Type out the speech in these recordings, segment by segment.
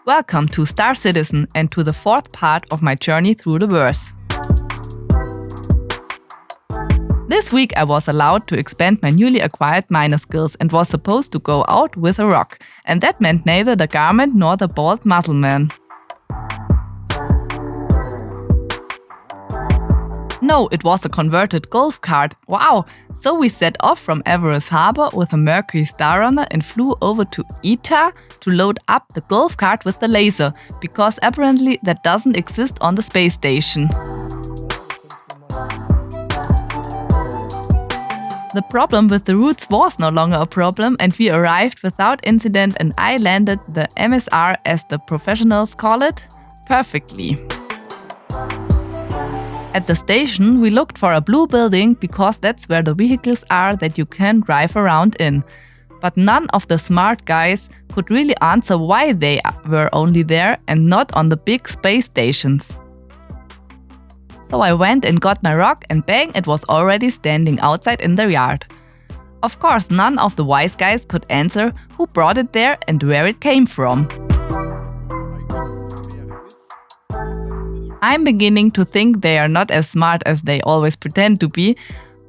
Welcome to Star Citizen and to the fourth part of my journey through the verse. This week I was allowed to expand my newly acquired miner skills and was supposed to go out with a rock, and that meant neither the garment nor the bald muscle man. No, it was a converted golf cart. Wow! So we set off from Everest Harbor with a Mercury Star Runner and flew over to Ita to load up the golf cart with the laser, because apparently that doesn't exist on the space station. The problem with the routes was no longer a problem, and we arrived without incident, and I landed the MSR, as the professionals call it, perfectly. At the station, we looked for a blue building because that's where the vehicles are that you can drive around in. But none of the smart guys could really answer why they were only there and not on the big space stations. So I went and got my rock, and bang, it was already standing outside in the yard. Of course, none of the wise guys could answer who brought it there and where it came from. I'm beginning to think they are not as smart as they always pretend to be,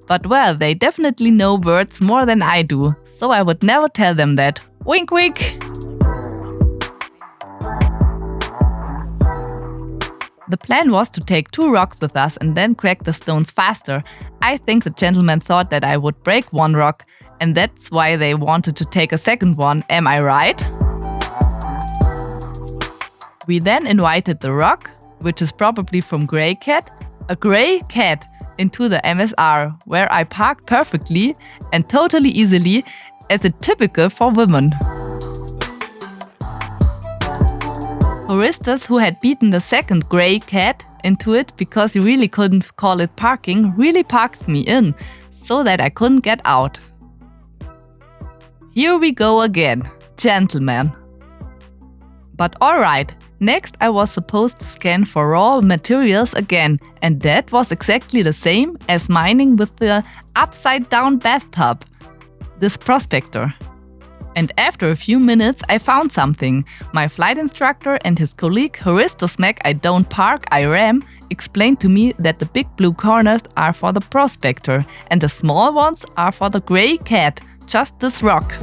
but well, they definitely know words more than I do, so I would never tell them that. Wink wink! The plan was to take 2 rocks with us and then crack the stones faster. I think the gentleman thought that I would break 1 rock, and that's why they wanted to take a second one, am I right? We then invited the rock, which is probably from Greycat, a grey cat, into the MSR, where I parked perfectly and totally easily, as it's typical for women. Horistas, who had beaten the second grey cat into it because he really couldn't call it parking, really parked me in, so that I couldn't get out. Here we go again, gentlemen. But alright. Next, I was supposed to scan for raw materials again, and that was exactly the same as mining with the upside-down bathtub, this Prospector. And after a few minutes, I found something. My flight instructor and his colleague Horistas I don't park, I ram, explained to me that the big blue corners are for the Prospector, and the small ones are for the grey cat, just this rock.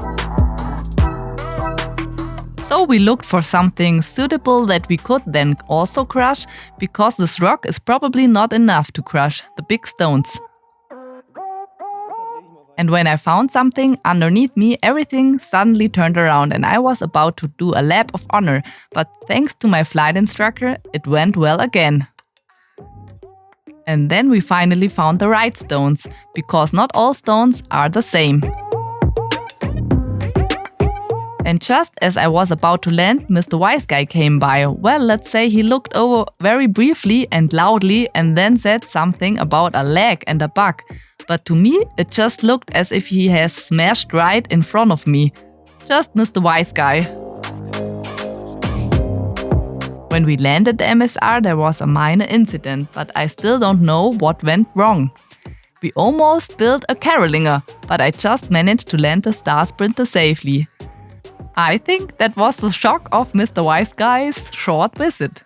So we looked for something suitable that we could then also crush, because this rock is probably not enough to crush the big stones. And when I found something underneath me, everything suddenly turned around and I was about to do a lap of honor, but thanks to my flight instructor, it went well again. And then we finally found the right stones, because not all stones are the same. And just as I was about to land, Mr. Wiseguy came by. Well, let's say he looked over very briefly and loudly and then said something about a lag and a bug. But to me, it just looked as if he has smashed right in front of me. Just Mr. Wiseguy. When we landed the MSR, there was a minor incident, but I still don't know what went wrong. We almost built a Karolinger, but I just managed to land the Star Sprinter safely. I think that was the shock of Mr. Wiseguy's short visit.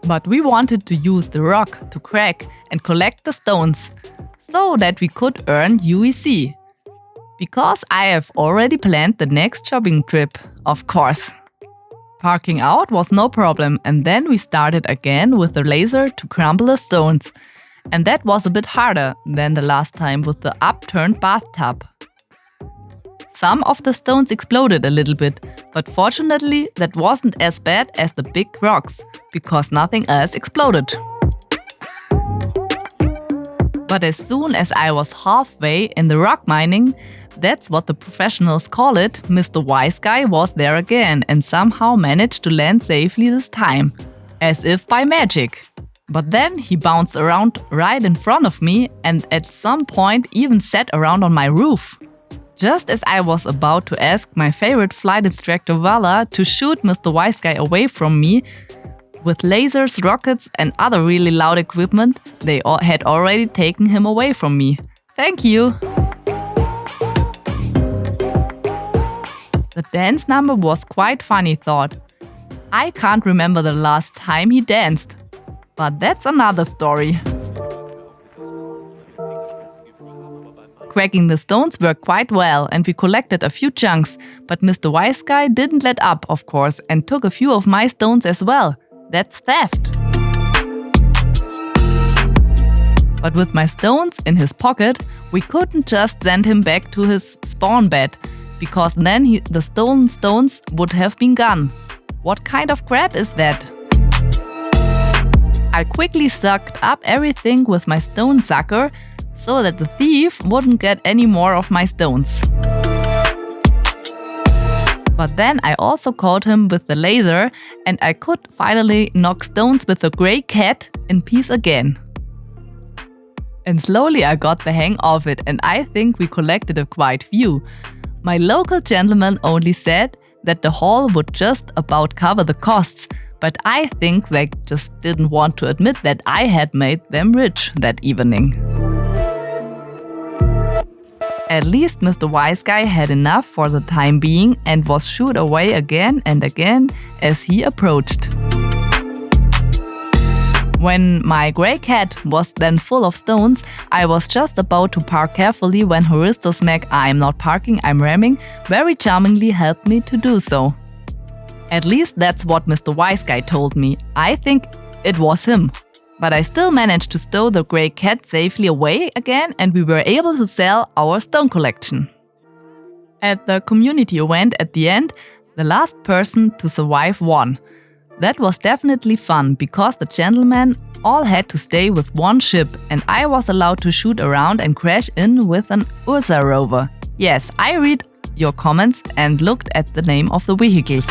But we wanted to use the rock to crack and collect the stones, so that we could earn UEC. Because I have already planned the next shopping trip, of course. Parking out was no problem, and then we started again with the laser to crumble the stones. And that was a bit harder than the last time with the upturned bathtub. Some of the stones exploded a little bit, but fortunately that wasn't as bad as the big rocks, because nothing else exploded. But as soon as I was halfway in the rock mining, that's what the professionals call it, Mr. Wiseguy was there again and somehow managed to land safely this time, as if by magic. But then he bounced around right in front of me and at some point even sat around on my roof. Just as I was about to ask my favorite flight instructor Vala to shoot Mr. Wiseguy away from me, with lasers, rockets and other really loud equipment, they had already taken him away from me. Thank you! The dance number was quite funny thought. I can't remember the last time he danced. But that's another story. Cracking the stones worked quite well and we collected a few chunks, but Mr. Wiseguy didn't let up, of course, and took a few of my stones as well. That's theft. But with my stones in his pocket, we couldn't just send him back to his spawn bed, because then the stolen stones would have been gone. What kind of crap is that? I quickly sucked up everything with my stone sucker so that the thief wouldn't get any more of my stones. But then I also caught him with the laser and I could finally knock stones with the Greycat in peace again. And slowly I got the hang of it and I think we collected a quite few. My local gentleman only said that the haul would just about cover the costs, but I think they just didn't want to admit that I had made them rich that evening. At least Mr. Wiseguy had enough for the time being and was shooed away again and again as he approached. When my Greycat was then full of stones, I was just about to park carefully when Horistas Mac "I'm not parking, I'm ramming" very charmingly helped me to do so. At least that's what Mr. Wiseguy told me. I think it was him. But I still managed to stow the Greycat safely away again and we were able to sell our stone collection. At the community event at the end, the last person to survive won. That was definitely fun because the gentlemen all had to stay with one ship and I was allowed to shoot around and crash in with an Ursa rover. Yes, I read your comments and looked at the name of the vehicles.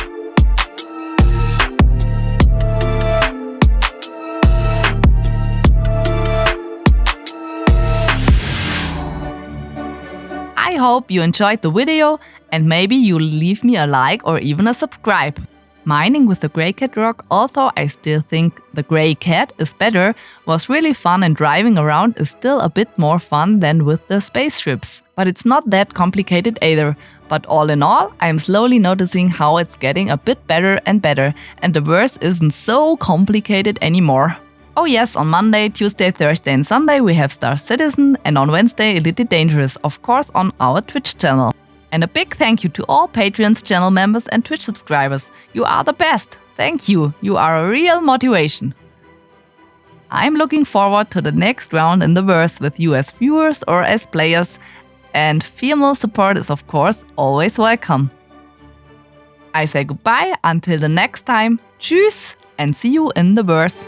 I hope you enjoyed the video and maybe you'll leave me a like or even a subscribe. Mining with the Greycat ROC, although I still think the Greycat is better, was really fun and driving around is still a bit more fun than with the spaceships. But it's not that complicated either. But all in all, I'm slowly noticing how it's getting a bit better and the verse isn't so complicated anymore. Oh yes, on Monday, Tuesday, Thursday and Sunday we have Star Citizen and on Wednesday Elite Dangerous, of course on our Twitch channel. And a big thank you to all Patreons, channel members and Twitch subscribers. You are the best. Thank you. You are a real motivation. I'm looking forward to the next round in the verse with you as viewers or as players. And female support is of course always welcome. I say goodbye until the next time. Tschüss and see you in the verse.